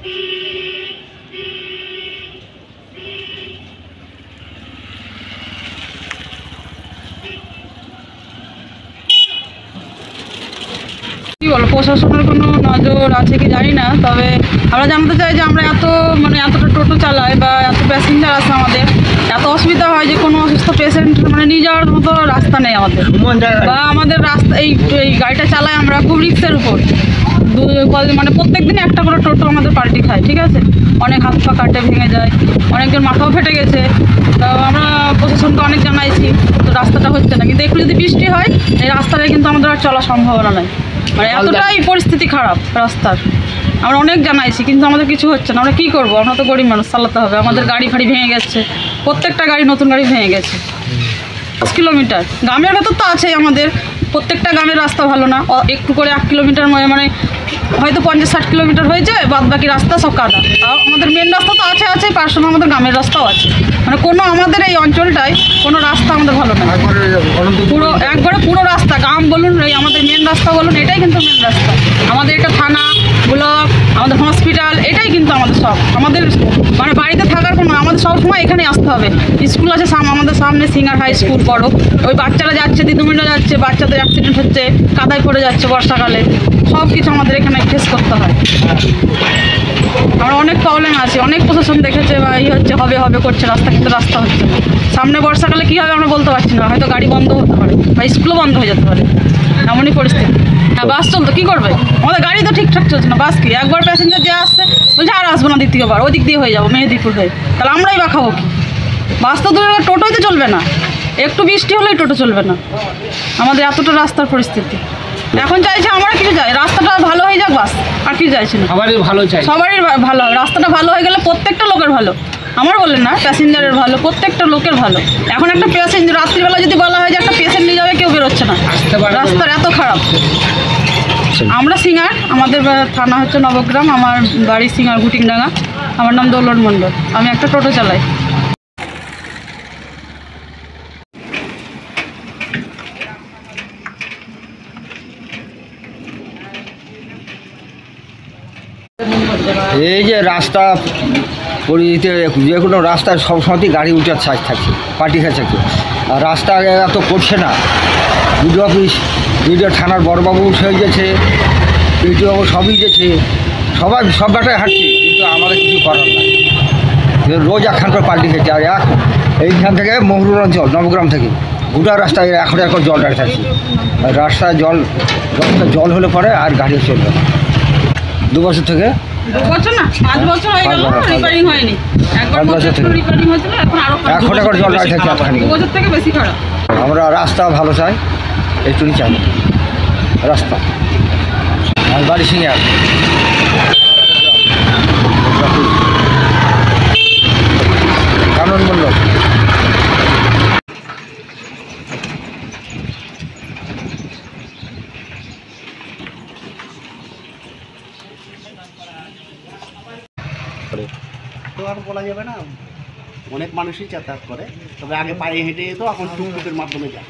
কি বলো, প্রশাসনের কোনো নজর আছে কি জানি না, তবে আমরা জানতে চাই যে আমরা এতটা টোটো চালাই বা এত প্যাসেঞ্জার আছে, আমাদের এত অসুবিধা হয় যে কোনো অসুস্থ পেশেন্ট নিয়ে যাওয়ার মতো রাস্তা নেই আমাদের, বা আমাদের রাস্তা এই গাড়িটা চালাই আমরা খুব রিস্কের উপর। প্রত্যেক দিন একটা করে টোটো আমাদের পাল্টি খায়, ঠিক আছে, অনেক হাত পা কাটে, ভেঙে যায়, অনেকজন মাথাও ফেটে গেছে। তো আমরা প্রশাসনকে অনেক জানাইছি, তো রাস্তাটা হচ্ছে না। কিন্তু একটু যদি বৃষ্টি হয় এই রাস্তাটায় কিন্তু আমাদের আর চলার সম্ভাবনা নাই, এতটাই পরিস্থিতি খারাপ রাস্তার। আমরা অনেক জানাইছি কিন্তু আমাদের কিছু হচ্ছে না। আমরা কী করবো, আমরা তো গরিব মানুষ, চালাতে হবে। আমাদের গাড়ি ফাড়ি ভেঙে গেছে, প্রত্যেকটা গাড়ি, নতুন গাড়ি ভেঙে গেছে। 5 কিলোমিটার গ্রামের ভেতর তো আছেই, আমাদের প্রত্যেকটা গ্রামের রাস্তা ভালো না, একটু করে 1 কিলোমিটার হয়তো 50-60 কিলোমিটার হয়ে যায়, বাদ বাকি রাস্তা সব কাদা। আর আমাদের মেন রাস্তা তো আছে, পার্সোনাল আমাদের গ্রামের রাস্তাও আছে, কোনো আমাদের এই অঞ্চলটায় কোনো রাস্তা আমাদের ভালো না, পুরো রাস্তা, গ্রাম বলুন, এই আমাদের মেন রাস্তা বলুন, এটাই কিন্তু মেন রাস্তা। আমাদের এটা থানা, ব্লক, আমাদের হসপিটাল, এটাই কিন্তু আমাদের সব। আমাদের বাড়িতে থাকার কোনো, আমাদের সবসময় এখানে আসতে হবে। স্কুল আছে আমাদের সামনে, সিঙ্গার হাই স্কুল বড়, ওই বাচ্চারা যাচ্ছে, দিদিমণিরা যাচ্ছে, বাচ্চাদের অ্যাক্সিডেন্ট হচ্ছে, কাদায় পড়ে যাচ্ছে বর্ষাকালে, সব কিছু আমাদের এখানে ফেস করতে হয়। আমরা অনেক প্রবলেম আছে, অনেক প্রশাসন দেখেছে বা হবে করছে রাস্তা, কিন্তু রাস্তা হচ্ছে না। সামনে বর্ষাকালে কী হবে আমরা বলতে পারছি না, হয়তো গাড়ি বন্ধ হতে পারে বা স্কুলও বন্ধ হয়ে যেতে পারে, এমনই পরিস্থিতি। হ্যাঁ, বাস চলতো, কী করবে, আমাদের গাড়ি তো ঠিকঠাক চলছে না। বাস কি, একবার প্যাসেঞ্জার যে আসছে বলছে আর আসবো না দ্বিতীয়বার, ওই দিক দিয়ে হয়ে যাবো মেহেদিপুর হয়ে, তাহলে আমরাই বা খাবো কি? বাস তো দূরে, টোটোই তো চলবে না, একটু বৃষ্টি হলেই টোটো চলবে না। আমাদের এতটা রাস্তার পরিস্থিতি। এখন চাইছে, আমরা কিছু চাই, রাস্তাটা ভালো হয়ে যাক, বাস, আর কিছু চাইছি না। সবারই ভালো চাই, সবারই ভালো, রাস্তাটা ভালো হয়ে গেলে প্রত্যেকটা লোকের ভালো, আমার বললেন না, প্যাসেঞ্জারের ভালো, প্রত্যেকটা লোকের ভালো। এখন একটা প্যাসেঞ্জার রাত্রিবেলা যদি বলা হয় যে একটা পেশেন্ট নিয়ে যাবে, কেউ বেরোচ্ছে না, রাস্তার এত খারাপ। আমরা সিঙ্গার, আমাদের থানা হচ্ছে নবগ্রাম, আমার বাড়ি সিঙ্গার গুটিংডাঙ্গা, আমার নাম দৌলন মণ্ডল, আমি একটা টোটো চালাই। এই যে রাস্তা পরিচিতি, যে কোনো রাস্তায় সবসময়ই গাড়ি উঠার সাইজ থাকছে, পার্টি খাচ্ছে, আর রাস্তা এত করছে না। বিডিও অফিস, বিডিও থানার বড়বাবু হয়ে গেছে, বিডিও বাবু সবই গেছে, সব ব্যাটায় হাঁটছে, কিন্তু আমাদের কিছু করার নাই। রোজ একখান করে পাল্টি খেয়েছে, আর এইখান থেকে মহুরুর অঞ্চল, নবগ্রাম থেকে গোটা রাস্তায় এখন জল দাঁড়িয়ে থাকছে। রাস্তায় জল হলে পরে আর গাড়ি চলবে না। 2 বছর থেকে, 2 বছর না 5 বছর হয়ে গেল, রিপেয়ারিং হয়নি। একবার রিপেয়ারিং হয়েছিল, এখন এখন জল দাঁড়িয়ে থাকছে, 2 বছর থেকে বেশি খারাপ। আমরা রাস্তা ভালো চাই, একটুই চাই রাস্তা। আর বাড়ি সিঙ্গার, কানন মূল্য। তো আর বলা যাবে না, অনেক মানুষই যাতায়াত করে, তবে আগে পায়ে হেঁটে যেত, এখন টুকটুকের মাধ্যমে যায়,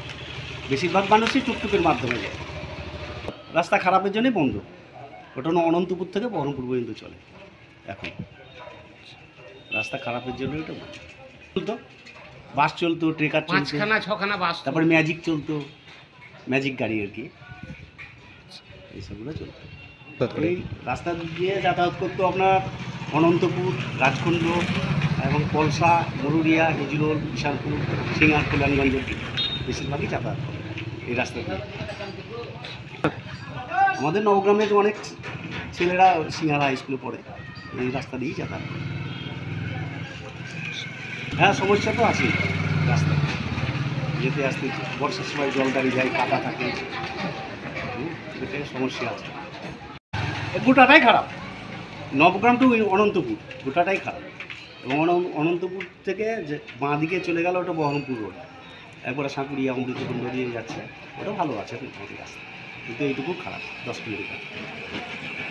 বেশিরভাগ মানুষই টুকটুকের মাধ্যমে যায়। রাস্তা খারাপের জন্যই বন্ধ, ওটা অনন্তপুর থেকে বহরমপুর পর্যন্ত চলে। এখন রাস্তা খারাপের জন্য এটা চলতো, বাস চলতো, ট্রেকার চলতো, 5খানা বাস, তারপরে ম্যাজিক চলতো, ম্যাজিক গাড়ি আর কি, এইসবগুলো চলতো। এই রাস্তা দিয়ে যাতায়াত করতো আপনার অনন্তপুর, রাজকুণ্ড এবং কলসা, মরুরিয়া, হিজরোল, বিশালপুর, সিঙ্গার, কল্যাণগঞ্জ, বেশিরভাগই যাতায়াত করে এই রাস্তা দিয়ে। আমাদের নবগ্রামের অনেক ছেলেরা সিঙ্গার হাই স্কুলে পড়ে, এই রাস্তা দিয়েই যাতায়াত করে। হ্যাঁ, সমস্যা তো আছে, রাস্তা যেতে আসতে বর্ষার সময় জল দাঁড়িয়ে যায়, কাদা থাকে, এটাই সমস্যা আছে। গোটাটাই খারাপ, নবগ্রাম টু অনন্তপুর গোটাটাই খারাপ। এবং অনন্তপুর থেকে যে বাঁ দিকে চলে গেল ওটা বহরমপুর রোড, একবারে সাঁকুড়িয়া অমৃতকুণ্ড দিয়ে যাচ্ছে, ওটা ভালো আছে মোটামুটি রাস্তা, কিন্তু এইটুকু খারাপ। 10 কিলোমিটার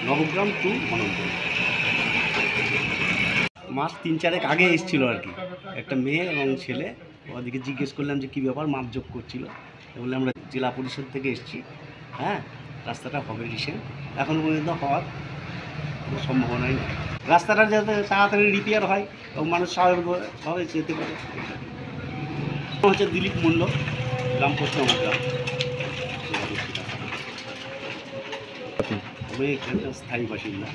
নবগ্রাম টু অনন্তপুর। মাস 3-4 আগে এসেছিল আর কি, একটা মেয়ে এবং ছেলে, ওদিকে জিজ্ঞেস করলাম যে কী ব্যাপার, মাপজোপ করছিল, বললে আমরা জেলা পরিষদ থেকে এসেছি, হ্যাঁ রাস্তাটা হবে রিসেন্ট, এখনও পর্যন্ত হওয়ার কোনো সম্ভাবনাই নেই। রাস্তাটা যাতে তাড়াতাড়ি রিপেয়ার হয় এবং মানুষ স্বাভাবিকভাবে যেতে পারে। হচ্ছে দিলীপ মণ্ডল, গ্রাম পশ্চিম গ্রাম। আমি এখানে স্থায়ী বাসিন্দা।